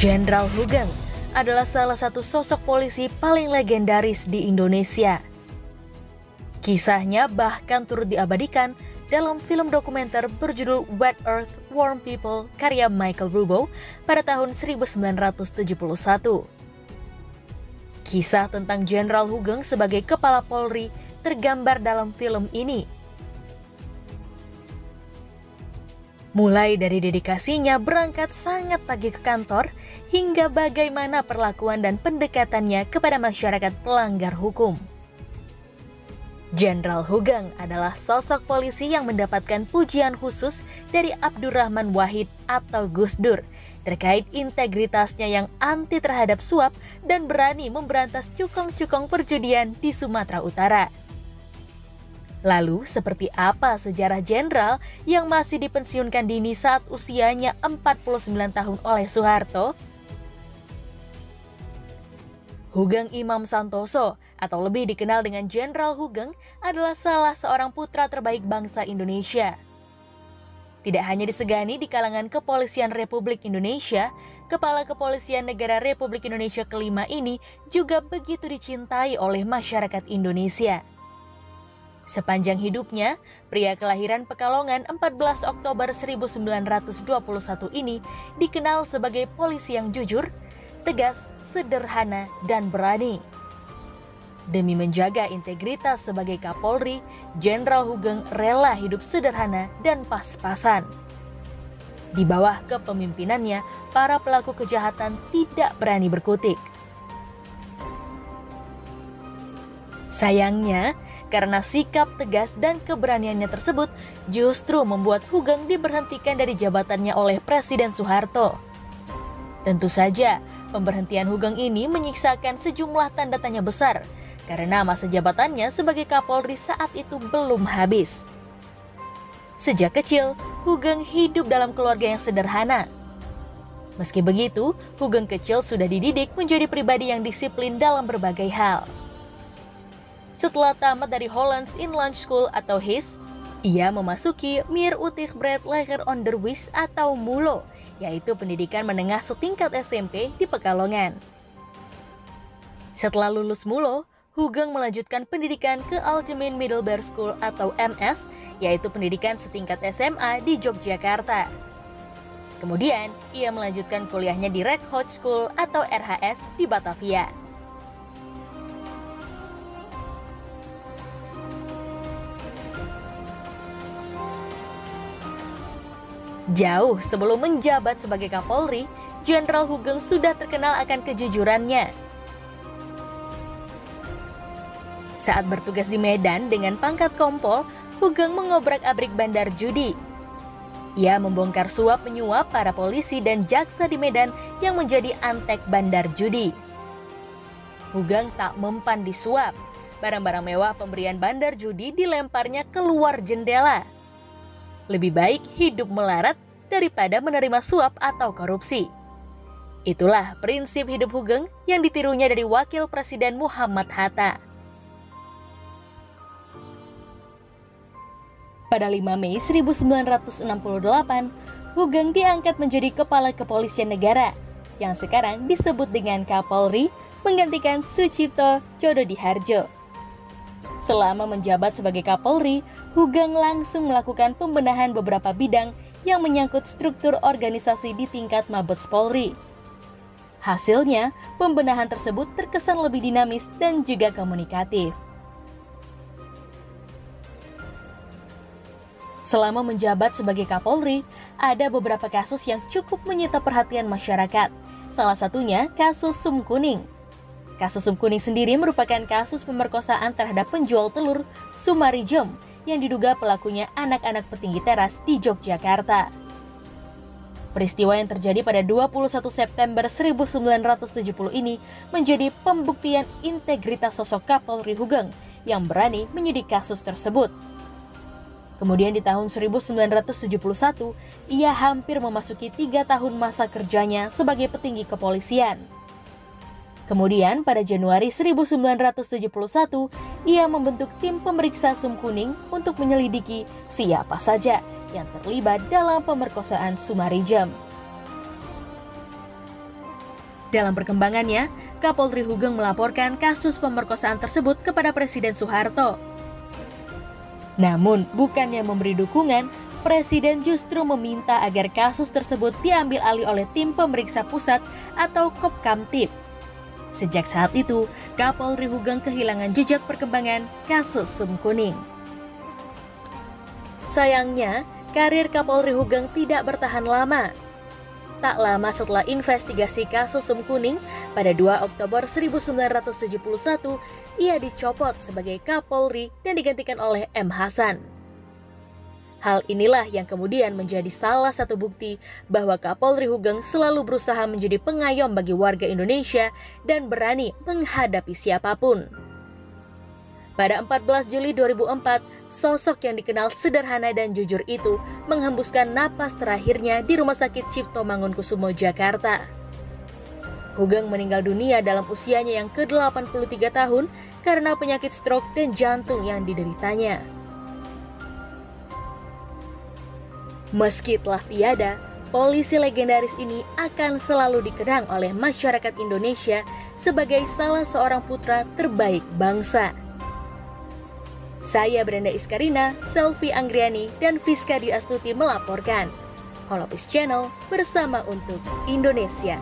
Jenderal Hugeng adalah salah satu sosok polisi paling legendaris di Indonesia. Kisahnya bahkan turut diabadikan dalam film dokumenter berjudul Wet Earth, Warm People karya Michael Robow pada tahun 1971. Kisah tentang Jenderal Hugeng sebagai kepala Polri tergambar dalam film ini. Mulai dari dedikasinya berangkat sangat pagi ke kantor, hingga bagaimana perlakuan dan pendekatannya kepada masyarakat pelanggar hukum. Jenderal Hugeng adalah sosok polisi yang mendapatkan pujian khusus dari Abdurrahman Wahid atau Gus Dur terkait integritasnya yang anti terhadap suap dan berani memberantas cukong-cukong perjudian di Sumatera Utara. Lalu, seperti apa sejarah jenderal yang masih dipensiunkan dini saat usianya 49 tahun oleh Soeharto? Hugeng Imam Santoso, atau lebih dikenal dengan Jenderal Hugeng, adalah salah seorang putra terbaik bangsa Indonesia. Tidak hanya disegani di kalangan Kepolisian Republik Indonesia, Kepala Kepolisian Negara Republik Indonesia kelima ini juga begitu dicintai oleh masyarakat Indonesia. Sepanjang hidupnya, pria kelahiran Pekalongan 14 Oktober 1921 ini dikenal sebagai polisi yang jujur, tegas, sederhana, dan berani. Demi menjaga integritas sebagai Kapolri, Jenderal Hugeng rela hidup sederhana dan pas-pasan. Di bawah kepemimpinannya, para pelaku kejahatan tidak berani berkutik. Sayangnya, karena sikap tegas dan keberaniannya tersebut justru membuat Hugeng diberhentikan dari jabatannya oleh Presiden Soeharto. Tentu saja, pemberhentian Hugeng ini menyisakan sejumlah tanda tanya besar karena masa jabatannya sebagai Kapolri saat itu belum habis. Sejak kecil, Hugeng hidup dalam keluarga yang sederhana. Meski begitu, Hugeng kecil sudah dididik menjadi pribadi yang disiplin dalam berbagai hal. Setelah tamat dari Hollands Inland School atau HIS, ia memasuki Meer Utrecht Lager Onderwijs atau MULO, yaitu pendidikan menengah setingkat SMP di Pekalongan. Setelah lulus MULO, Hugeng melanjutkan pendidikan ke Algemeen Middelbare School atau MS, yaitu pendidikan setingkat SMA di Yogyakarta. Kemudian, ia melanjutkan kuliahnya di Red Hot School atau RHS di Batavia. Jauh sebelum menjabat sebagai Kapolri, Jenderal Hugeng sudah terkenal akan kejujurannya. Saat bertugas di Medan dengan pangkat Kompol, Hugeng mengobrak-abrik bandar judi. Ia membongkar suap menyuap para polisi dan jaksa di Medan yang menjadi antek bandar judi. Hugeng tak mempan disuap. Barang-barang mewah pemberian bandar judi dilemparnya keluar jendela. Lebih baik hidup melarat daripada menerima suap atau korupsi. Itulah prinsip hidup Hugeng yang ditirunya dari Wakil Presiden Muhammad Hatta. Pada 5 Mei 1968, Hugeng diangkat menjadi Kepala Kepolisian Negara, yang sekarang disebut dengan Kapolri, menggantikan Sucipto Jododihardjo. Selama menjabat sebagai Kapolri, Hugeng langsung melakukan pembenahan beberapa bidang yang menyangkut struktur organisasi di tingkat Mabes Polri. Hasilnya, pembenahan tersebut terkesan lebih dinamis dan juga komunikatif. Selama menjabat sebagai Kapolri, ada beberapa kasus yang cukup menyita perhatian masyarakat. Salah satunya kasus Sum Kuning. Kasus Sum Kuning sendiri merupakan kasus pemerkosaan terhadap penjual telur Sumarijem yang diduga pelakunya anak-anak petinggi teras di Yogyakarta. Peristiwa yang terjadi pada 21 September 1970 ini menjadi pembuktian integritas sosok Kapolri Hugeng yang berani menyidik kasus tersebut. Kemudian di tahun 1971, ia hampir memasuki 3 tahun masa kerjanya sebagai petinggi kepolisian. Kemudian pada Januari 1971, ia membentuk tim pemeriksa Sum Kuning untuk menyelidiki siapa saja yang terlibat dalam pemerkosaan Sumarijem. Dalam perkembangannya, Kapolri Hugeng melaporkan kasus pemerkosaan tersebut kepada Presiden Soeharto. Namun, bukannya memberi dukungan, Presiden justru meminta agar kasus tersebut diambil alih oleh tim pemeriksa pusat atau Kopkamtib. Sejak saat itu, Kapolri Hugeng kehilangan jejak perkembangan kasus Sum Kuning. Sayangnya, karir Kapolri Hugeng tidak bertahan lama. Tak lama setelah investigasi kasus Sum Kuning, pada 2 Oktober 1971, ia dicopot sebagai Kapolri dan digantikan oleh M. Hasan. Hal inilah yang kemudian menjadi salah satu bukti bahwa Kapolri Hugeng selalu berusaha menjadi pengayom bagi warga Indonesia dan berani menghadapi siapapun. Pada 14 Juli 2004, sosok yang dikenal sederhana dan jujur itu menghembuskan napas terakhirnya di Rumah Sakit Cipto Mangunkusumo, Jakarta. Hugeng meninggal dunia dalam usianya yang ke-83 tahun karena penyakit stroke dan jantung yang dideritanya. Meski telah tiada, polisi legendaris ini akan selalu dikenang oleh masyarakat Indonesia sebagai salah seorang putra terbaik bangsa. Saya Brenda Iskarina, Selvi Anggriani, dan Fiska Dwi Astuti melaporkan. Holopis Channel bersama untuk Indonesia.